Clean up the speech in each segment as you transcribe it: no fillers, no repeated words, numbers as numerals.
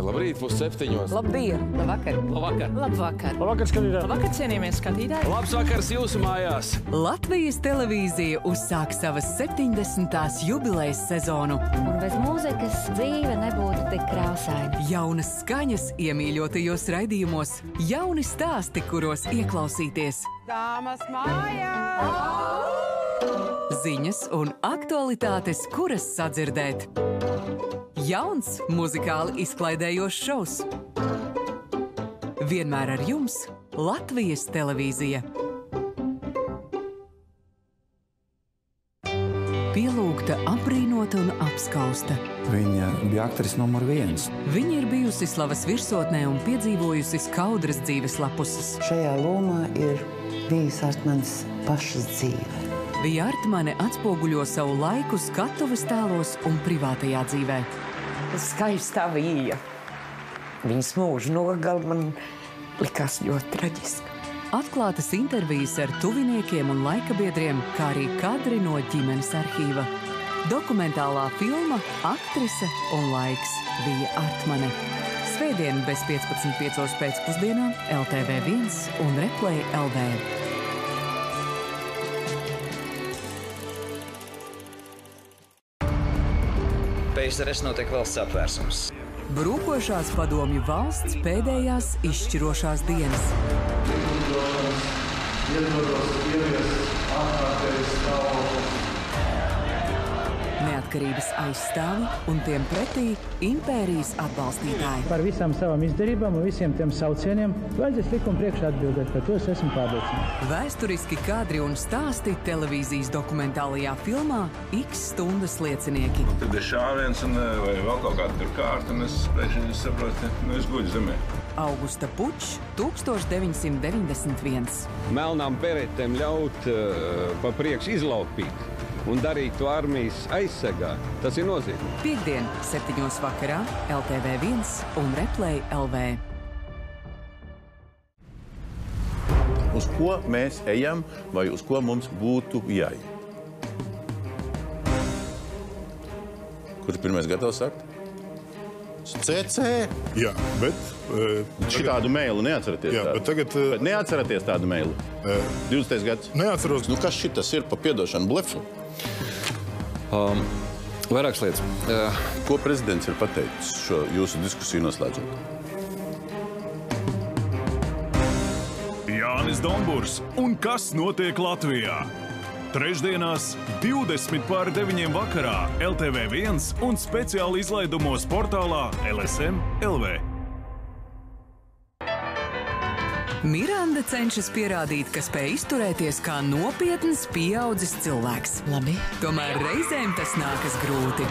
Labrīt, 6:30. Labdien! Labvakar! Labvakar! Labvakar! Labvakar, skatītāji! Labvakar, cienījamies skatītāji! Labs vakars jūsu mājās! Latvijas televīzija uzsāk savas 70. jubilejas sezonu. Un bez mūzikas dzīve nebūtu tik krāsaina. Jaunas skaņas iemīļotajos raidījumos, jauni stāsti, kuros ieklausīties. Dāmas mājās! Ziņas un aktualitātes, kuras sadzirdēt. Jauns muzikāli izklaidējošs šovs. Vienmēr ar jums Latvijas televīzija. Pielūgta, apbrīnota un apskausta. Viņa bija aktrise numur 1. Viņa ir bijusi slavas virsotnē un piedzīvojusi skaudras dzīves lapuses. Šajā lomā ir bijis Artmanes pašas dzīve. Vija Artmane atspoguļo savu laiku skatuves tēlos un privātajā dzīvē. Skaistā vīja. Viņas mūža nogali man likās ļoti traģiski. Atklātas intervijas ar tuviniekiem un laikabiedriem, kā arī kadri no ģimenes arhīva. Dokumentālā filma Aktrise un laiks Vija Artmane. Svētdien bez 15:05 pēcpusdienā LTV1 un Replay LV. PSRS notiek valsts apvērsums. Brūkošās padomju valsts pēdējās izšķirošās dienas. Neatkarības aizstāvi un tiem pretī impērijas atbalstītāji. Par visām savām izdarībām un visiem tiem saucieniem vajadzēs likuma priekšā atbildēt, par to es esmu pārliecināts. Vēsturiski kadri un stāsti televīzijas dokumentālajā filmā X stundas liecinieki. Tad ir šāviens vai vēl kaut kāda tur kārta, un es pēkšņi saprotu, es guļu zemē. Augusta Pučs, 1991. Melnām beretēm ļaut pa priekšu izlaupīt un darīt to armijas aizsegā. Tas ir nozīmīgi. Piektdien, 7:00 vakarā, LTV1 un Replay LV. Uz ko mēs ejam vai uz ko mums būtu jāiet? Kurš pirmais gatavs sakt? CC? Jā, bet... Šitādu meilu neatceraties? Jā, bet tagad... Bet neatceraties tādu meilu? 20. gads? Neatceros. Nu, kas šitas ir pa piedošanu blefu? Vairākas lietas. Ko prezidents ir pateicis šo jūsu diskusiju noslēdzot? Jānis Domburs. Un kas notiek Latvijā? Trešdienās 20:20 vakarā LTV1 un speciāli izlaidumos portālā LSM LV. Miranda cenšas pierādīt, ka spēj izturēties kā nopietns pieaudzis cilvēks. Labi. Tomēr reizēm tas nākas grūti.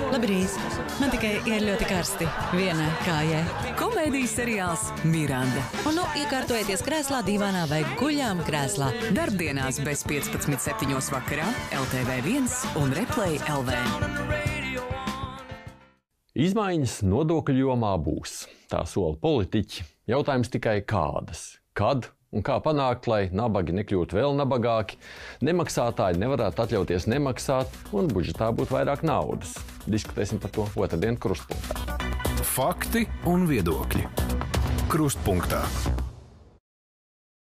Labrīt. Man tikai ir ļoti karsti vienai kājai. Komēdijas seriāls Miranda. Un iekārtojieties krēslā, divānā vai guļām krēslā. Darbdienās bez 15:07 vakarā LTV1 un Replay LV. Izmaiņas nodokļu jomā būs. Tā sola politiķi. Jautājums tikai kādas, kad un kā panākt, lai nabagi nekļūtu vēl nabagāki, nemaksātāji nevarētu atļauties nemaksāt un budžetā būtu vairāk naudas. Diskutēsim par to otrdien Krustpunktā. Fakti un viedokļi. Krustpunktā.